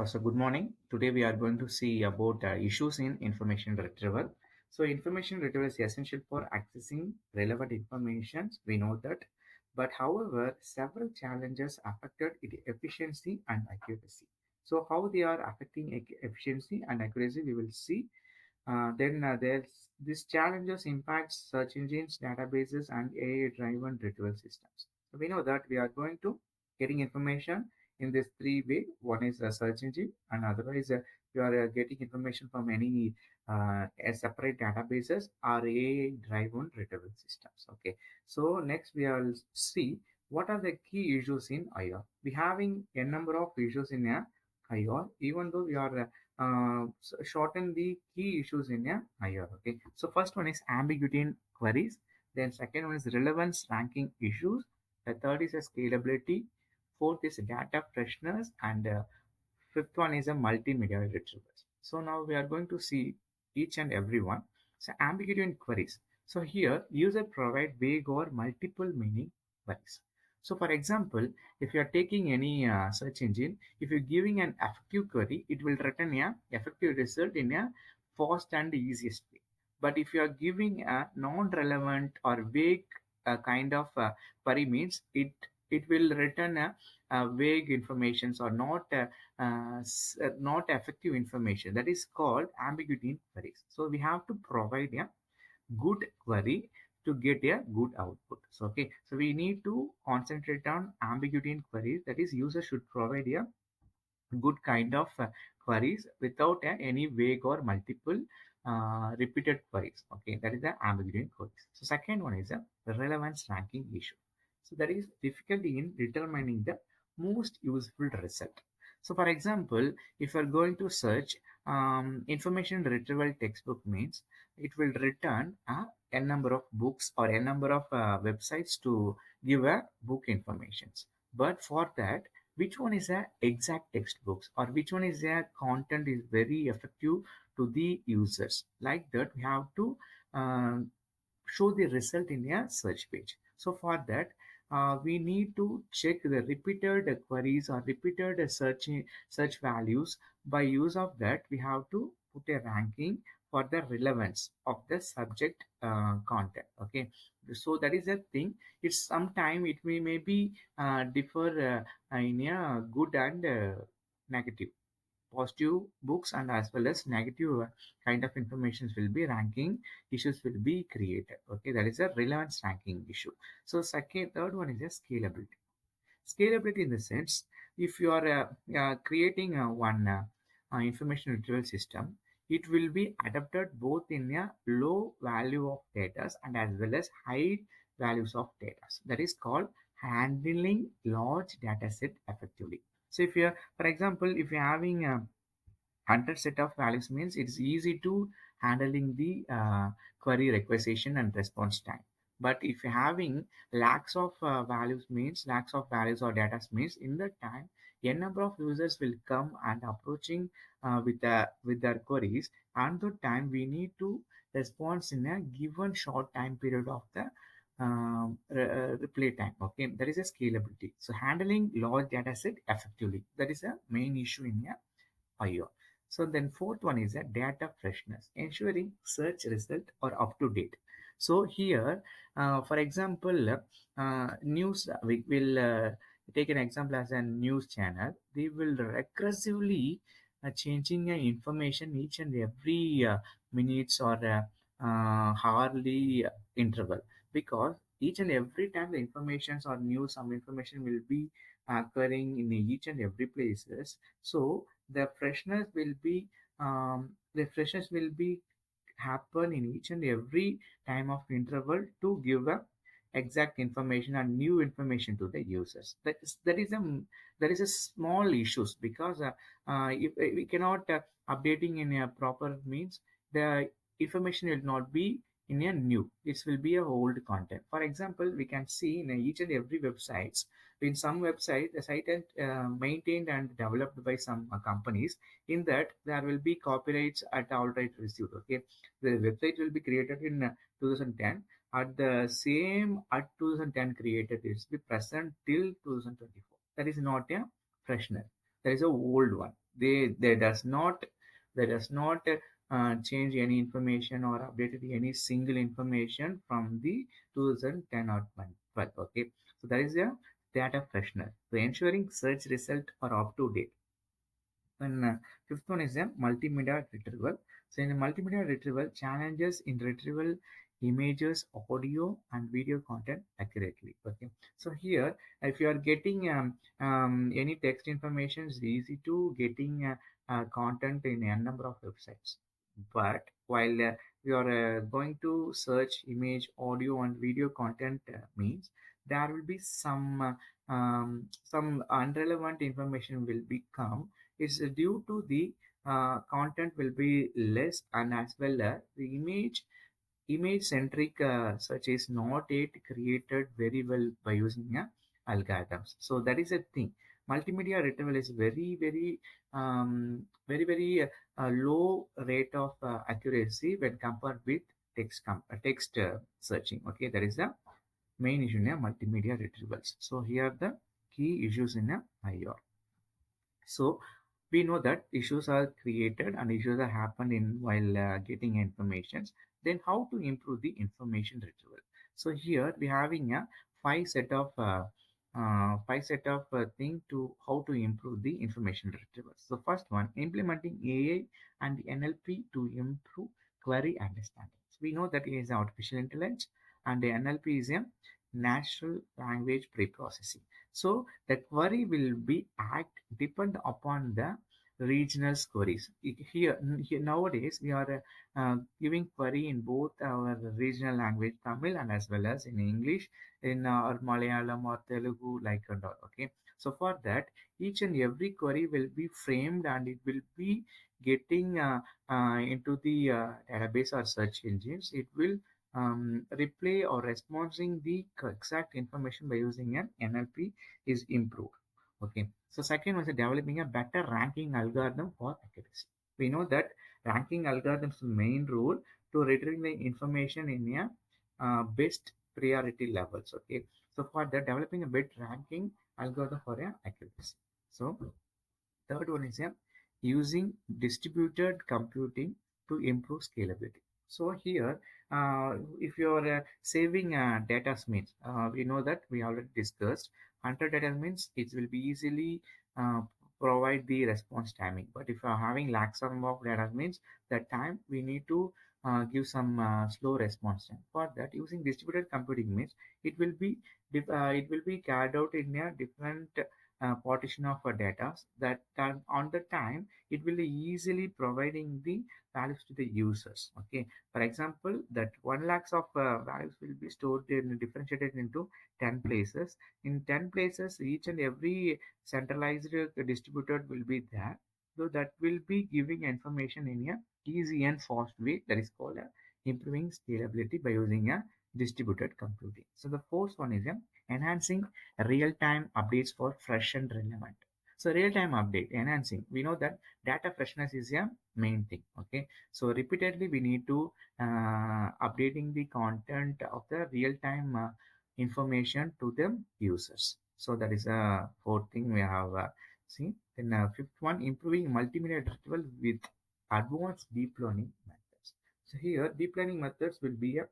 So good morning. Today we are going to see about issues in information retrieval. So information retrieval is essential for accessing relevant information. We know that, but however, several challenges affected its efficiency and accuracy. So how they are affecting efficiency and accuracy, we will see. Then there's these challenges impact search engines, databases, and AI-driven retrieval systems. So we know that we are going to getting information in this three way. One is a search engine, and otherwise you are getting information from any a separate databases or AI-driven retrieval systems. Okay. So next we will see what are the key issues in IR. We having a number of issues in a IR, even though we are shorten the key issues in a IR. Okay, so first one is ambiguity in queries. Then second one is relevance ranking issues. The third is a scalability. Fourth is data freshness, and fifth one is a multimedia retrievers. So now we are going to see each and every one. So ambiguity in queries. So here user provide vague or multiple meaning queries. So for example, if you are taking any search engine, if you're giving an effective query, it will return a effective result in a fast and easiest way. But if you are giving a non-relevant or vague kind of query means it will return a vague informations or not effective information. That is called ambiguity in queries. So we have to provide a good query to get a good output. So okay, so we need to concentrate on ambiguity in queries. That is, user should provide a good kind of queries without any vague or multiple repeated queries. Okay, that is the ambiguity in queries. So second one is a relevance ranking issue. So there is difficulty in determining the most useful result. So for example, if you are going to search information retrieval textbook means it will return a number of books or a number of websites to give a book informations. But for that, which one is a exact textbooks or which one is a content is very effective to the users, like that we have to uh, show the result in a search page. So for that, we need to check the repeated queries or repeated search values. By use of that, we have to put a ranking for the relevance of the subject content. Okay, so that is a thing. It's sometime it may be differ in a good and negative, positive books and as well as negative kind of informations will be ranking issues will be created. Okay, that is a relevance ranking issue. So third one is a scalability. Scalability in the sense, if you are creating one information retrieval system, it will be adapted both in a low value of data and as well as high values of data. That is called handling large data set effectively. So if you're, for example, if you're having 100 set of values means it's easy to handling the query requisition and response time. But if you're having lakhs of values means lakhs of values or data means in the time a number of users will come and approaching with their queries, and the time we need to respond in a given short time period of the replay time. Okay, that is a scalability. So handling large data set effectively, that is a main issue in a IO. So then fourth one is a data freshness, ensuring search result are up to date. So here, for example, news, we will take an example as a news channel. They will recursively changing information each and every minutes or hourly interval, because each and every time the informations or news, some information will be occurring in each and every places. So the freshness will be happen in each and every time of interval to give a exact information and new information to the users. That is a small issues, because if we cannot updating in a proper means, the information will not be in a new, it will be a old content. For example, we can see in each and every websites, in some website the site is maintained and developed by some companies. In that there will be copyrights at all right received. Okay, the website will be created in 2010, at the same at 2010 created, it's be present till 2024. That is not a freshness, that is a old one. they does not change any information or updated any single information from the 2010 or 12. Okay, so that is a data freshener. So ensuring search result are up to date. And fifth one is a multimedia retrieval. So in the multimedia retrieval, challenges in retrieval images, audio, and video content accurately. Okay. So here, if you are getting any text information, it's easy to getting content in a number of websites. But while you are going to search image, audio, and video content means there will be some unrelevant information will become is due to the content will be less, and as well as the image centric search is not yet created very well by using algorithms. So that is a thing. Multimedia retrieval is very low rate of accuracy when compared with text searching. Okay, that is the main issue in multimedia retrievals. So here are the key issues in IR. So we know that issues are created and issues are happened in while getting information. Then how to improve the information retrieval? So here we having a five set of thing to how to improve the information retrieval. So first one, implementing AI and NLP to improve query understanding. So we know that it is artificial intelligence and the NLP is a natural language pre-processing. So the query will be act depend upon the regional queries. Here nowadays we are giving query in both our regional language Tamil and as well as in English, in or Malayalam or Telugu like and all. Okay, so for that each and every query will be framed and it will be getting into the database or search engines. It will replay or responding the exact information by using an NLP is improved. Okay. So second was developing a better ranking algorithm for accuracy. We know that ranking algorithms the main role to retrieving the information in a best priority levels. Okay. So for that, developing a better ranking algorithm for accuracy. So third one is using distributed computing to improve scalability. So here, if you are saving data means, we know that we already discussed 100 data means it will be easily uh, provide the response timing. But if you are having lakhs of data means that time we need to give some slow response time. For that, using distributed computing means it will be it will be carried out in a different partition of data that on the time it will be easily providing the values to the users. Okay, for example, that 1 lakhs of values will be stored in differentiated into 10 places. In 10 places, each and every centralized distributed will be there, so that will be giving information in a easy and fast way. That is called improving scalability by using a distributed computing. So the fourth one is enhancing real-time updates for fresh and relevant. So real-time update enhancing, we know that data freshness is a main thing. Okay, so repeatedly we need to updating the content of the real-time information to the users. So that is a fourth thing we have seen. Then fifth one, improving multimedia retrieval with advanced deep learning methods. So here deep learning methods will be a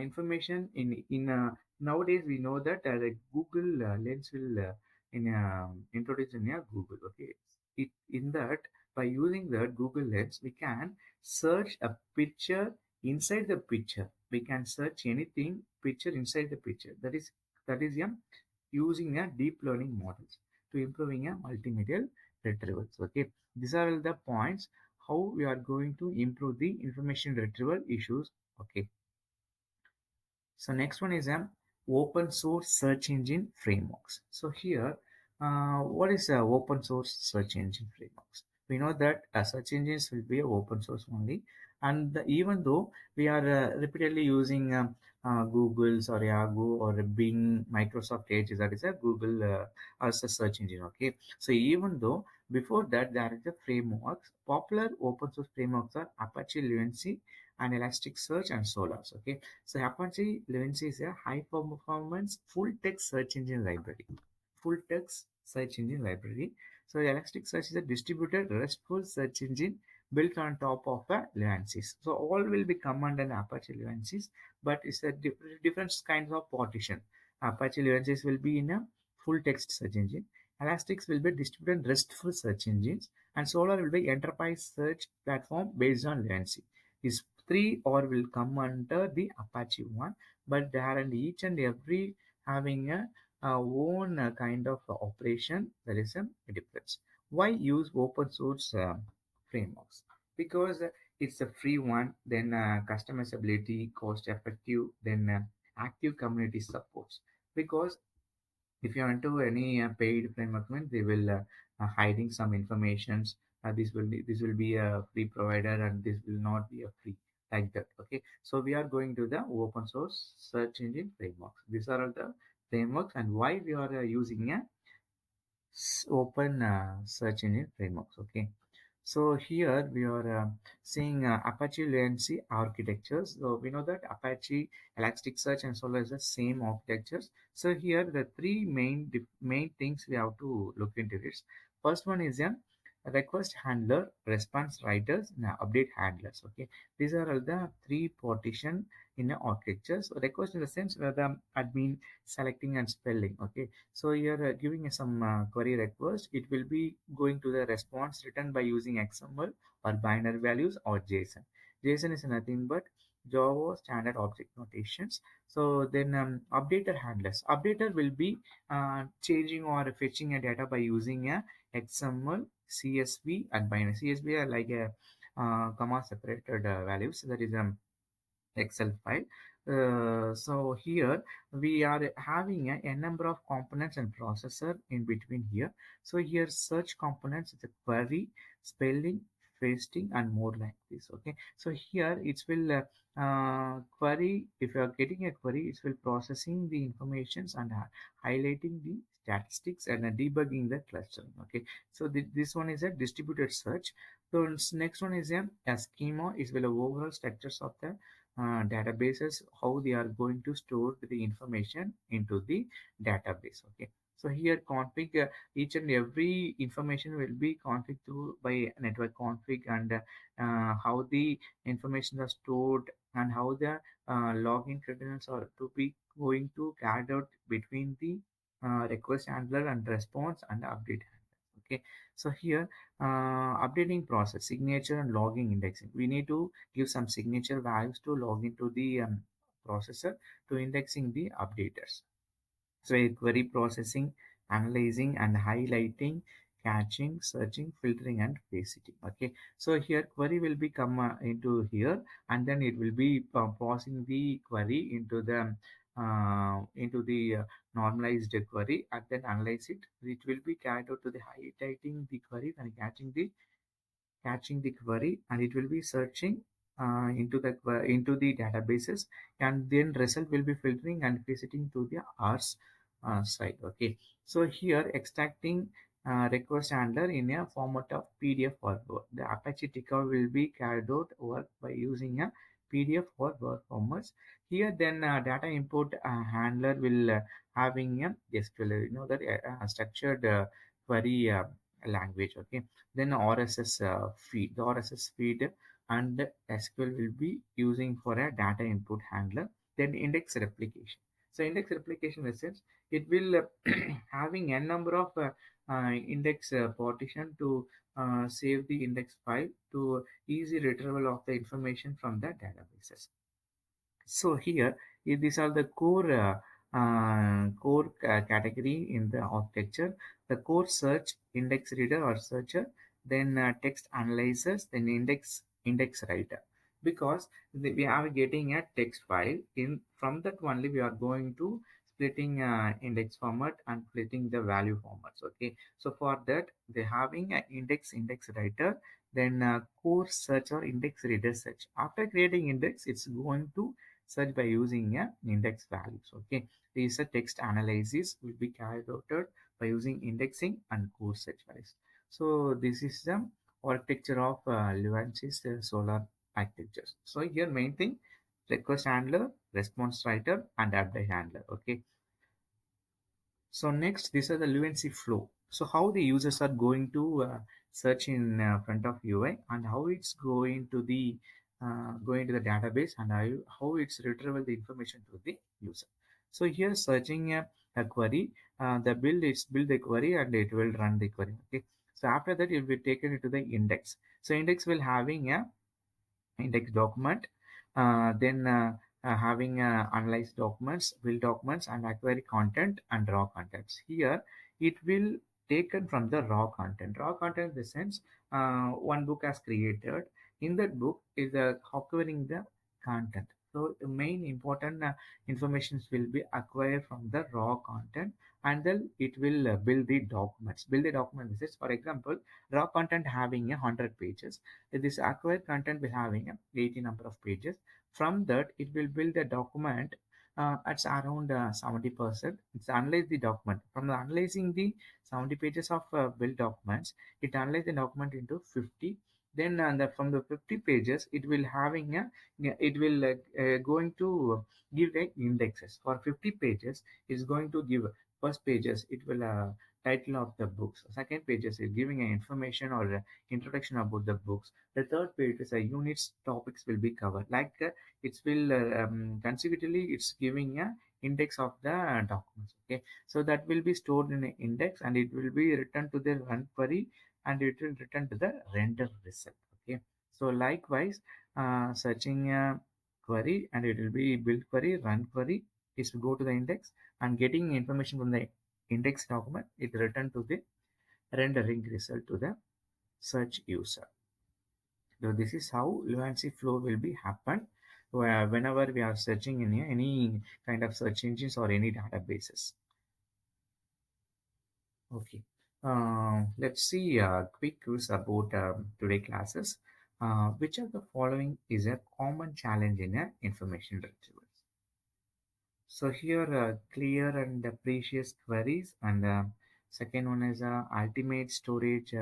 information in nowadays we know that the Google Lens will introduce in a Google. Okay, it in that by using the Google Lens we can search a picture inside the picture. We can search anything picture inside the picture. That is using a deep learning models to improving a multimedia retrievals. Okay, these are all the points how we are going to improve the information retrieval issues. Okay, so next one is open source search engine frameworks. So here, what is open source search engine frameworks? We know that search engines will be open source only, and even though we are repeatedly using Google's or Yahoo or Bing, Microsoft Edge, that is a Google as a search engine. Okay, so even though before that there is a frameworks, popular open source frameworks are Apache Lunacy and Elasticsearch and Solars. Okay, so Apache Relevance is a high performance full text search engine library. Full text search engine library. So Elasticsearch is a distributed RESTful search engine built on top of a Relevance. So all will be command and Apache Relevance, but it's a different kinds of partition. Apache Relevance will be in a full text search engine. Elastic will be distributed RESTful search engines, and Solar will be enterprise search platform based on Relevance. These three or will come under the Apache one, but they are in each and every having a own kind of operation. There is a difference. Why use open source frameworks? Because it's a free one, then customizability, cost effective, then active community supports. Because if you enter any paid framework, they will hiding some informations. This will be a free provider, and this will not be a free, like that. Okay, so we are going to the open source search engine frameworks. These are all the frameworks, and why we are using a open search engine frameworks. Okay, so here we are seeing Apache Lunacy architectures. So we know that Apache, Elasticsearch, and Solar is the same architectures. So here the three main things we have to look into this. First one is a request handler, response writers, and update handlers. Okay, these are all the three partition in the architecture. So request in the sense where the admin selecting and spelling. Okay, so you're giving some query request. It will be going to the response written by using XML or binary values or JSON. JSON is nothing but Java standard object notations. So then updater handlers. Updater will be changing or fetching a data by using a XML, CSV, and binary. CSV are like a comma separated values. That is Excel file. So here we are having a number of components and processor in between here. So here search components is a query, spelling, pasting, and more like this. Okay, so here it will query. If you are getting a query, it will processing the informations and highlighting the statistics and debugging the clustering. Okay, so this one is a distributed search. So next one is a schema. Is will overall structures of the databases, how they are going to store the information into the database. Okay, so here config, each and every information will be configured to by network config, and how the information are stored, and how the login credentials are to be going to carried out between the request handler and response and update handler. Okay, so here updating process, signature and logging indexing. We need to give some signature values to log into the processor to indexing the updaters. So a query processing, analyzing and highlighting, catching, searching, filtering and pasting. Okay, so here query will be come into here, and then it will be passing the query into the normalized query, and then analyze it. It will be carried out to the highlighting the query and catching the query, and it will be searching into the databases, and then result will be filtering and visiting to the R's side. Okay, so here extracting request handler in a format of PDF or Word. The Apache ticker will be carried out work by using a PDF or Word formats. Here then data import handler will having a SQL, that structured query language. Okay, then RSS feed. The RSS feed and SQL will be using for a data input handler. Then index replication. So index replication in the sense it will having a number of index partition to save the index file to easy retrieval of the information from the databases. So here, these are the core category in the architecture. The core search, index reader or searcher, then text analyzers, then index writer. Because we are getting a text file, in from that only we are going to splitting index format and splitting the value formats. Okay, so for that they having an index writer, then core search or index reader search. After creating index, it's going to search by using a index values. Okay, these are text analysis will be carried out by using indexing and core search values. So this is the architecture of Levancy's Solar architectures. So here main thing, request handler, response writer, and update handler. Okay, so next, these are the Lunacy flow. So how the users are going to search in front of UI, and how it's going to the database, and how it's retrieval the information to the user. So here searching a query, the build the query and it will run the query. Okay. So after that it will be taken into the index. So index will having a index document, then having analyze documents, build documents, and query content and raw contents. Here it will taken from the raw content. Raw content in the sense one book has created. In that book is acquiring the content. So the main important informations will be acquired from the raw content, and then it will build the documents. Build the document. This is, for example, raw content having 100 pages. This acquired content will having a 80 number of pages. From that it will build a document at around 70%. It's analyze the document. From the analyzing the 70 pages of build documents, it analyze the document into 50. Then from the 50 pages it will having a, yeah, it will going to give a indexes. For 50 pages is going to give first pages it will title of the books. Second pages is giving an information or introduction about the books. The third page is a units topics will be covered. Like it will consecutively it's giving a index of the documents. Okay, so that will be stored in an index, and it will be returned to the run query, and it will return to the render result. Okay, so likewise searching a query, and it will be build query, run query is to go to the index, and getting information from the index document, it return to the rendering result to the search user. So this is how fluency flow will be happen whenever we are searching in any kind of search engines or any databases. Okay. Let's see a quick quiz about today classes. Which of the following is a common challenge in information retrieval? So here clear and precious queries, and second one is ultimate storage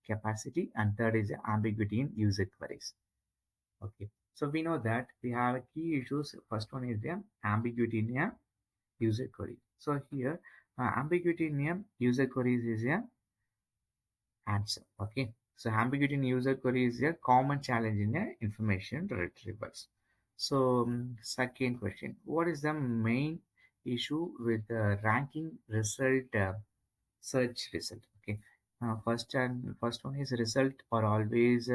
capacity, and third is ambiguity in user queries. Okay, so we know that we have key issues. First one is the ambiguity in a user query. So here ambiguity in a user queries is a answer. Okay, so ambiguity in user query is a common challenge in a information retrievals. So second question, what is the main issue with ranking result search result? Okay, first one is result are always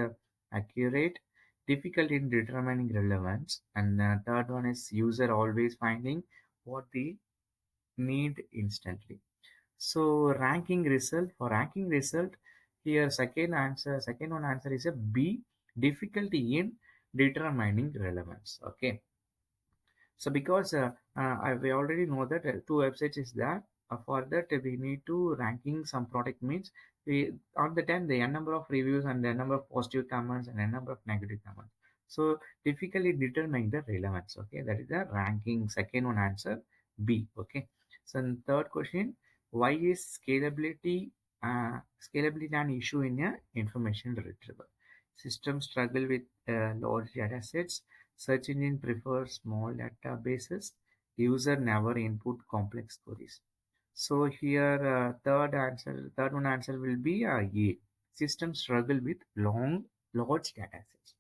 accurate, difficult in determining relevance, and third one is user always finding what they need instantly. So ranking result here, second one answer is a B, difficulty in determining relevance. Okay, so because we already know that two websites is there. For that we need to ranking some product means we on the time the n number of reviews and the number of positive comments and n number of negative comments. So difficulty determining the relevance. Okay, that is the ranking. Second one answer B. Okay. So third question, why is scalability an issue in a information retrieval? Systems struggle with large data sets. Search engine prefers small databases. User never input complex queries. So here, third one answer will be A. Systems struggle with large data sets.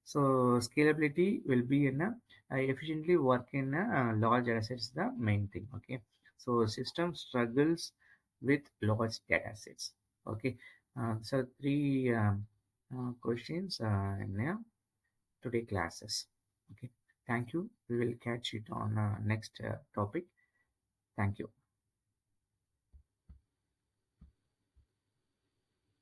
So scalability will be in a efficiently work in a large data sets. The main thing. Okay. So system struggles with large data sets. Okay. So three questions in today classes. Okay, thank you. We will catch it on next topic. Thank you.